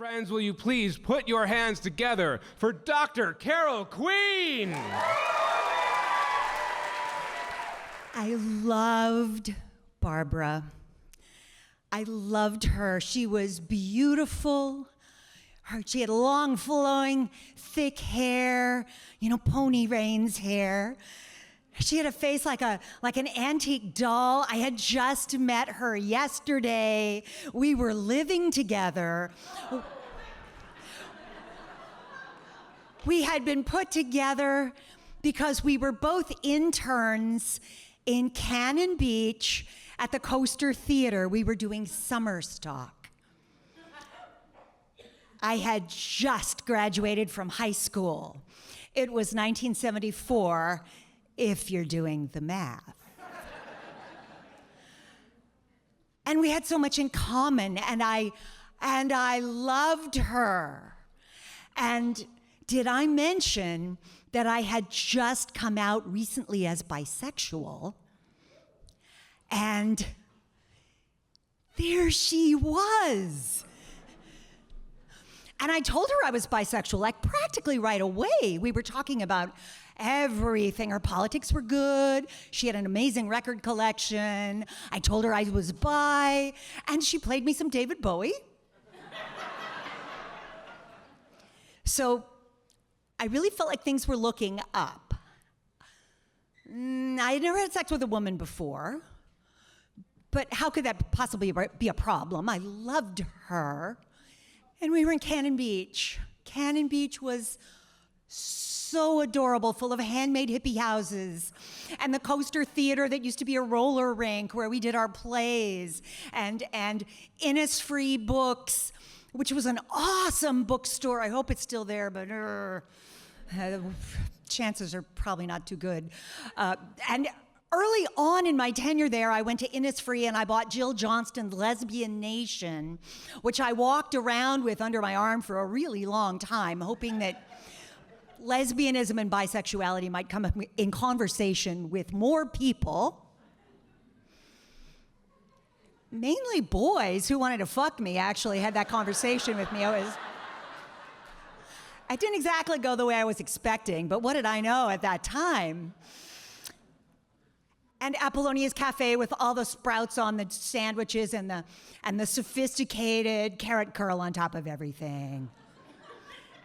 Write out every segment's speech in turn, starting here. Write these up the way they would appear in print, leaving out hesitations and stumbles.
Friends, will you please put your hands together for Dr. Carol Queen? I loved Barbara. I loved her. She was beautiful. She had long, flowing, thick hair, Pony Reigns hair. She had a face like an antique doll. I had just met her yesterday. We were living together. We had been put together because we were both interns in Cannon Beach at the Coaster Theater. We were doing summer stock. I had just graduated from high school. It was 1974. If you're doing the math. And we had so much in common, and I loved her. And did I mention that I had just come out recently as bisexual? And there she was. And I told her I was bisexual, like practically right away. We were talking about everything. Her politics were good. She had an amazing record collection. I told her I was bi, and she played me some David Bowie. So I really felt like things were looking up. I had never had sex with a woman before, but how could that possibly be a problem? I loved her. And we were in Cannon Beach. Cannon Beach was so adorable, full of handmade hippie houses, and the Coaster Theater that used to be a roller rink where we did our plays, and Innisfree Books, which was an awesome bookstore. I hope it's still there, but chances are probably not too good. And early on in my tenure there, I went to Innisfree and I bought Jill Johnston's Lesbian Nation, which I walked around with under my arm for a really long time, hoping that lesbianism and bisexuality might come in conversation with more people. Mainly boys who wanted to fuck me actually had that conversation with me. I didn't exactly go the way I was expecting, but what did I know at that time? And Apollonia's Cafe with all the sprouts on the sandwiches and the sophisticated carrot curl on top of everything.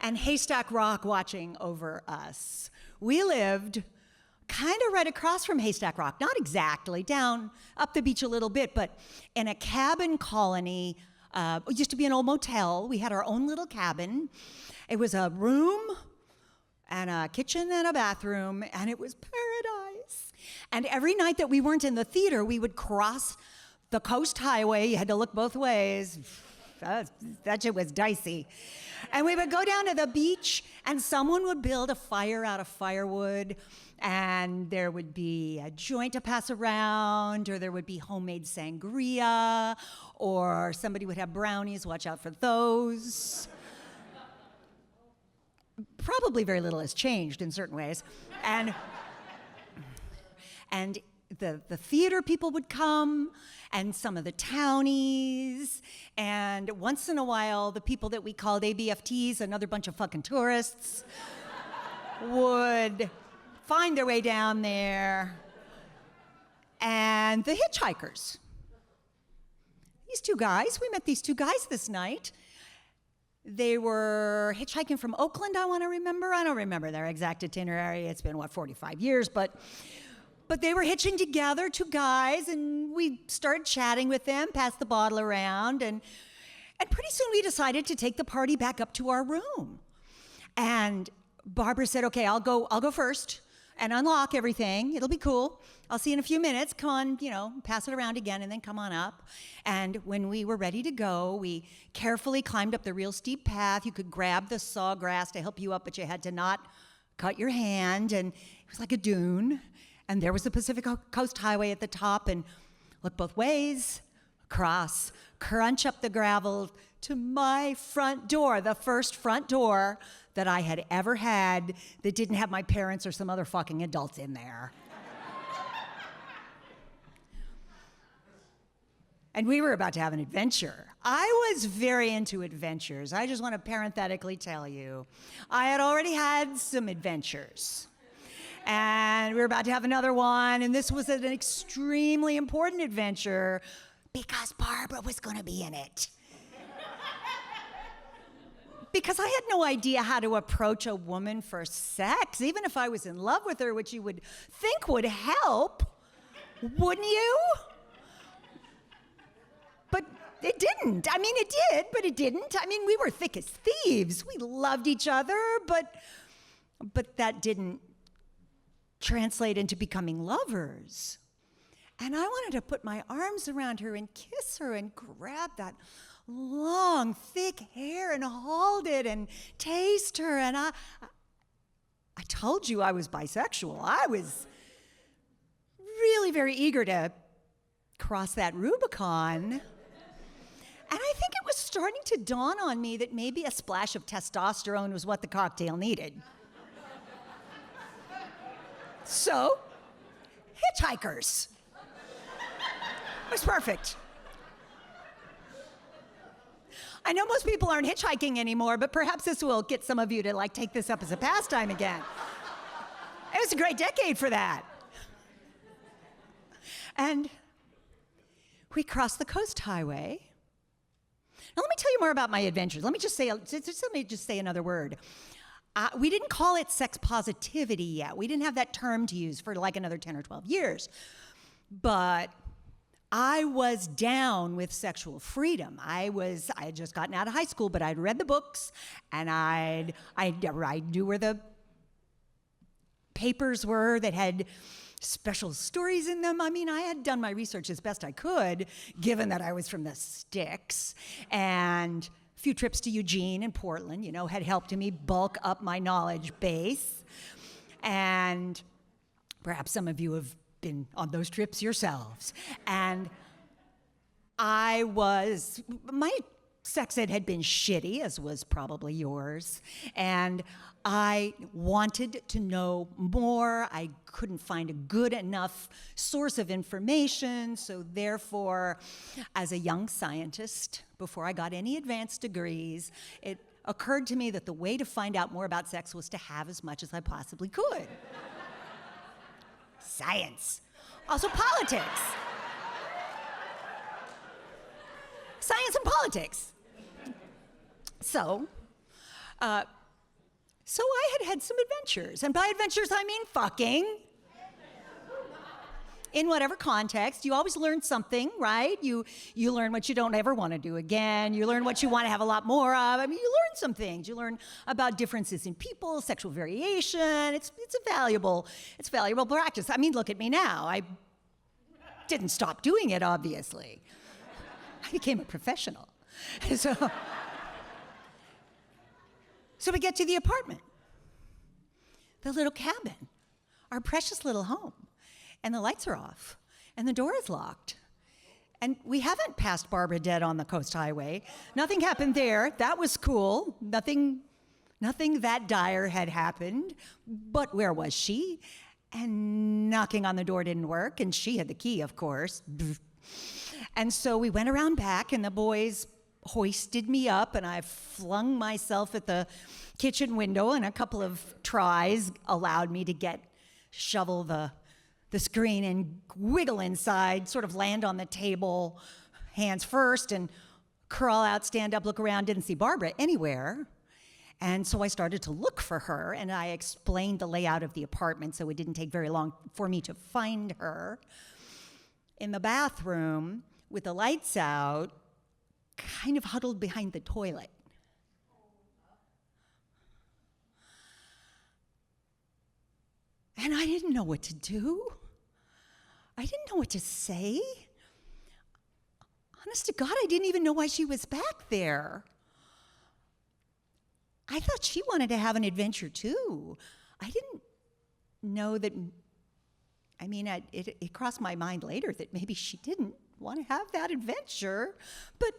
And Haystack Rock watching over us. We lived kind of right across from Haystack Rock, not exactly, down up the beach a little bit, but in a cabin colony. It used to be an old motel. We had our own little cabin. It was a room and a kitchen and a bathroom, and it was paradise. And every night that we weren't in the theater, we would cross the coast highway. You had to look both ways. That shit was dicey. And we would go down to the beach, and someone would build a fire out of firewood, and there would be a joint to pass around, or there would be homemade sangria, or somebody would have brownies. Watch out for those. Probably very little has changed in certain ways. And the theater people would come, and some of the townies, and once in a while, the people that we called ABFTs, another bunch of fucking tourists, would find their way down there. And the hitchhikers. These two guys, we met these two guys this night. They were hitchhiking from Oakland, I want to remember. I don't remember their exact itinerary. It's been, 45 years, but they were hitching together, two guys, and we started chatting with them, passed the bottle around, and pretty soon we decided to take the party back up to our room. And Barbara said, okay, I'll go first and unlock everything. It'll be cool. I'll see you in a few minutes. Come on, pass it around again, and then come on up. And when we were ready to go, we carefully climbed up the real steep path. You could grab the sawgrass to help you up, but you had to not cut your hand, and it was like a dune. And there was the Pacific Coast Highway at the top, and look both ways, cross, crunch up the gravel to my front door, the first front door that I had ever had that didn't have my parents or some other fucking adults in there. And we were about to have an adventure. I was very into adventures. I just want to parenthetically tell you, I had already had some adventures. And we were about to have another one, and this was an extremely important adventure because Barbara was going to be in it. Because I had no idea how to approach a woman for sex, even if I was in love with her, which you would think would help, wouldn't you? But it didn't. I mean, it did, but it didn't. I mean, we were thick as thieves. We loved each other, but that didn't translate into becoming lovers. And I wanted to put my arms around her and kiss her and grab that long, thick hair and hold it and taste her. And I told you I was bisexual. I was really very eager to cross that Rubicon. And I think it was starting to dawn on me that maybe a splash of testosterone was what the cocktail needed. So, hitchhikers. It was perfect. I know most people aren't hitchhiking anymore, but perhaps this will get some of you to take this up as a pastime again. It was a great decade for that. And we crossed the coast highway. Now let me tell you more about my adventures. Let me just say another word. We didn't call it sex positivity yet. We didn't have that term to use for another 10 or 12 years. But I was down with sexual freedom. I had just gotten out of high school, but I'd read the books, and I knew where the papers were that had special stories in them. I mean, I had done my research as best I could, given that I was from the sticks, and a few trips to Eugene and Portland, had helped me bulk up my knowledge base. And perhaps some of you have been on those trips yourselves. And my sex ed had been shitty, as was probably yours, and I wanted to know more. I couldn't find a good enough source of information, so therefore, as a young scientist, before I got any advanced degrees, it occurred to me that the way to find out more about sex was to have as much as I possibly could. Science. Also politics. Science and politics. So I had some adventures. And by adventures, I mean fucking. In whatever context, you always learn something, right? You learn what you don't ever want to do again. You learn what you want to have a lot more of. I mean, you learn some things. You learn about differences in people, sexual variation. It's a valuable practice. I mean, look at me now. I didn't stop doing it, obviously. I became a professional. So we get to the apartment, the little cabin, our precious little home. And the lights are off, and the door is locked. And we haven't passed Barbara dead on the Coast Highway. Nothing happened there. That was cool. Nothing that dire had happened. But where was she? And knocking on the door didn't work, and she had the key, of course. And so we went around back, and the boys hoisted me up, and I flung myself at the kitchen window, and a couple of tries allowed me to shovel the screen and wiggle inside, sort of land on the table, hands first, and crawl out, stand up, look around, didn't see Barbara anywhere. And so I started to look for her, and I explained the layout of the apartment, so it didn't take very long for me to find her. In the bathroom, with the lights out, kind of huddled behind the toilet. And I didn't know what to do. I didn't know what to say. Honest to God, I didn't even know why she was back there. I thought she wanted to have an adventure too. I didn't know that, it crossed my mind later that maybe she didn't want to have that adventure. But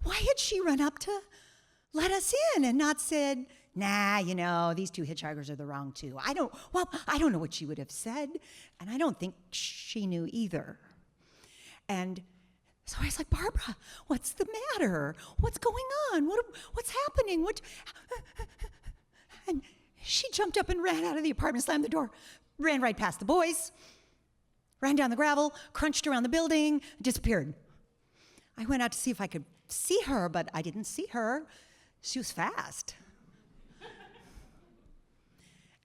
why had she run up to let us in and not said, nah, these two hitchhikers are the wrong two? I don't know what she would have said, and I don't think she knew either. And So I was like, Barbara, what's the matter? What's going on? What's happening? And she jumped up and ran out of the apartment, slammed the door, ran right past the boys, ran down the gravel, crunched around the building, disappeared. I went out to see if I could see her, but I didn't see her. She was fast.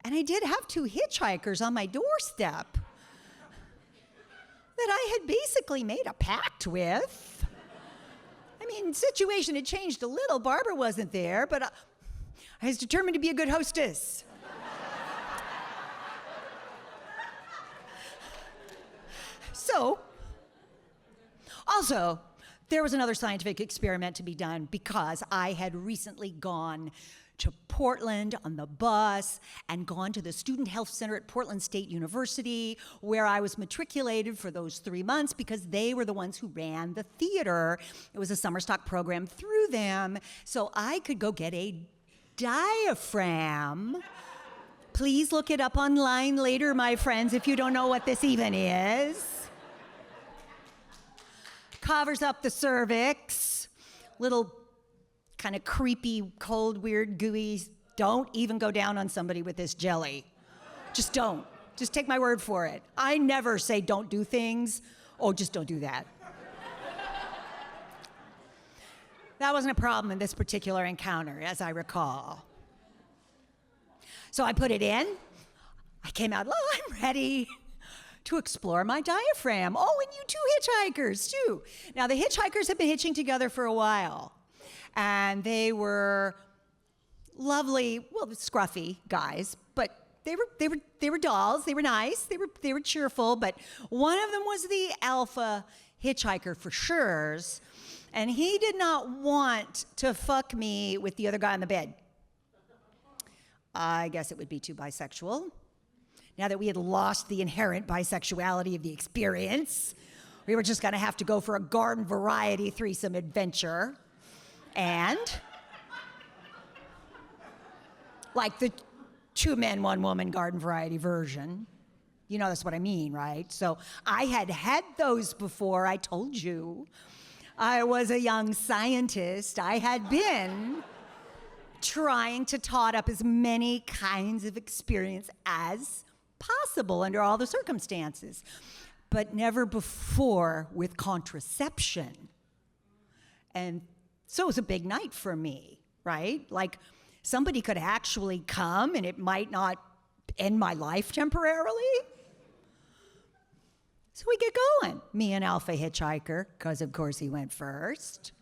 And I did have 2 hitchhikers on my doorstep that I had basically made a pact with. I mean, situation had changed a little. Barbara wasn't there, but I was determined to be a good hostess. So, also, there was another scientific experiment to be done because I had recently gone to Portland on the bus and gone to the Student Health Center at Portland State University, where I was matriculated for those 3 months because they were the ones who ran the theater. It was a summer stock program through them, so I could go get a diaphragm. Please look it up online later, my friends, if you don't know what this even is. Covers up the cervix, little kind of creepy, cold, weird, gooey. Don't even go down on somebody with this jelly. Just don't. Just take my word for it. I never say don't do things. Oh, just don't do that. That wasn't a problem in this particular encounter, as I recall. So I put it in. I came out, I'm ready to explore my diaphragm. Oh, and you 2 hitchhikers, too. Now, the hitchhikers have been hitching together for a while. And they were lovely, well, scruffy guys, but they were dolls. They were nice. They were cheerful. But one of them was the alpha hitchhiker for sure, and he did not want to fuck me with the other guy on the bed. I guess it would be too bisexual. Now that we had lost the inherent bisexuality of the experience, we were just going to have to go for a garden variety threesome adventure. And like the 2 men, 1 woman garden variety version. You know that's what I mean, right? So I had had those before, I told you. I was a young scientist. I had been trying to tot up as many kinds of experience as possible under all the circumstances, but never before with contraception. And so it was a big night for me, right? Like somebody could actually come and it might not end my life temporarily. So we get going, me and Alpha Hitchhiker, because of course he went first.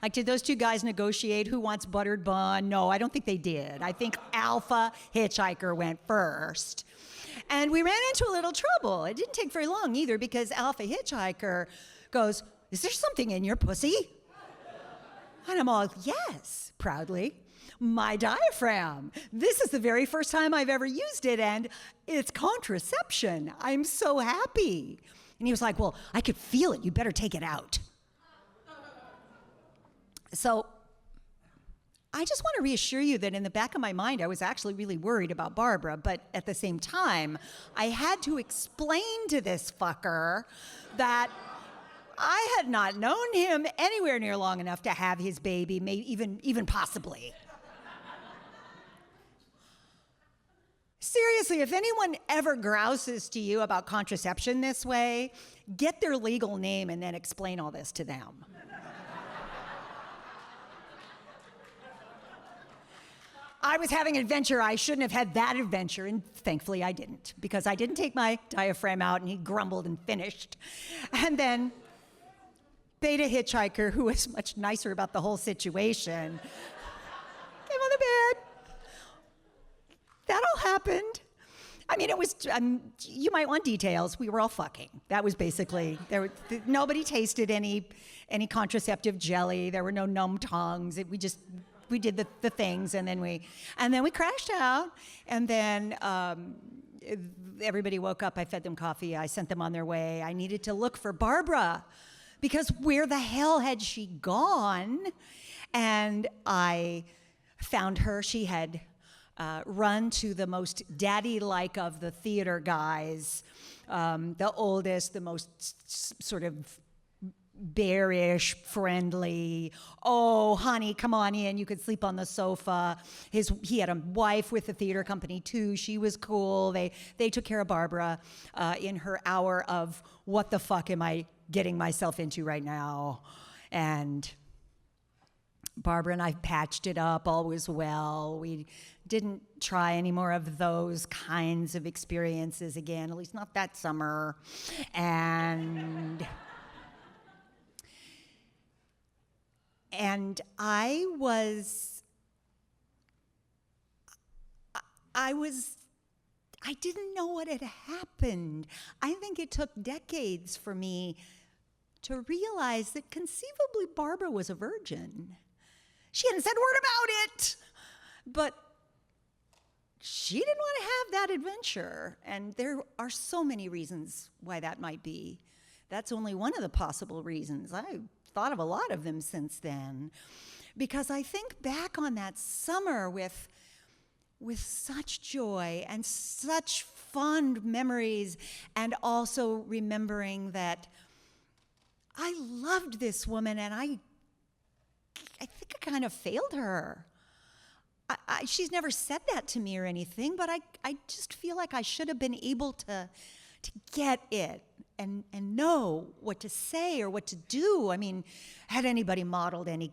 Like, did those 2 guys negotiate who wants buttered bun? No, I don't think they did. I think Alpha Hitchhiker went first. And we ran into a little trouble. It didn't take very long either because Alpha Hitchhiker goes, "Is there something in your pussy?" And I'm all, "Yes," proudly. "My diaphragm. This is the very first time I've ever used it, and it's contraception. I'm so happy." And he was like, "Well, I could feel it. You better take it out." So I just want to reassure you that in the back of my mind, I was actually really worried about Barbara, but at the same time, I had to explain to this fucker that I had not known him anywhere near long enough to have his baby, maybe even possibly. Seriously, if anyone ever grouses to you about contraception this way, get their legal name and then explain all this to them. I was having an adventure. I shouldn't have had that adventure, and thankfully I didn't, because I didn't take my diaphragm out, and he grumbled and finished. And then Beta Hitchhiker, who was much nicer about the whole situation, came on the bed. That all happened. I mean, it was, you might want details. We were all fucking. That was basically, nobody tasted any contraceptive jelly. There were no numb tongues. We did the things, and then we crashed out, and then everybody woke up. I fed them coffee. I sent them on their way. I needed to look for Barbara, because where the hell had she gone? And I found her. She had run to the most daddy-like of the theater guys, the oldest, the most sort of bearish, friendly. Oh, honey, come on in. You could sleep on the sofa. He had a wife with the theater company too. She was cool. They took care of Barbara in her hour of what the fuck am I getting myself into right now? And Barbara and I patched it up. All was well. We didn't try any more of those kinds of experiences again, at least not that summer. And I didn't know what had happened. I think it took decades for me to realize that conceivably Barbara was a virgin. She hadn't said a word about it, but she didn't want to have that adventure. And there are so many reasons why that might be. That's only one of the possible reasons. I've thought of a lot of them since then. Because I think back on that summer with such joy and such fond memories, and also remembering that I loved this woman, and I think I kind of failed her. She's never said that to me or anything, but I just feel like I should have been able to get it and know what to say or what to do. I mean, had anybody modeled any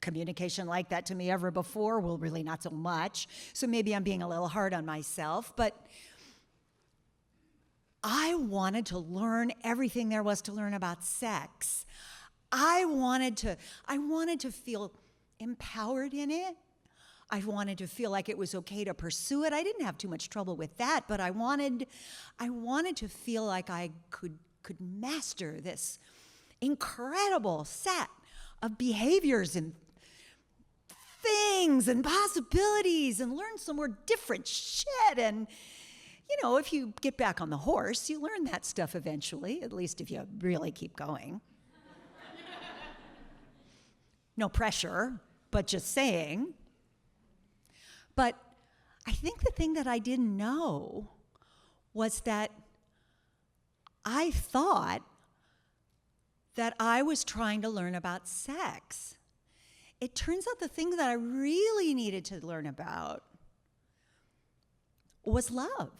communication like that to me ever before? Well, really not so much. So maybe I'm being a little hard on myself, but I wanted to learn everything there was to learn about sex. I wanted to feel empowered in it. I wanted to feel like it was okay to pursue it. I didn't have too much trouble with that, but I wanted to feel like I could master this incredible set of behaviors and things and possibilities and learn some more different shit. And, you know, if you get back on the horse, you learn that stuff eventually, at least if you really keep going. No pressure, but just saying. But I think the thing that I didn't know was that I thought that I was trying to learn about sex. It turns out the thing that I really needed to learn about was love.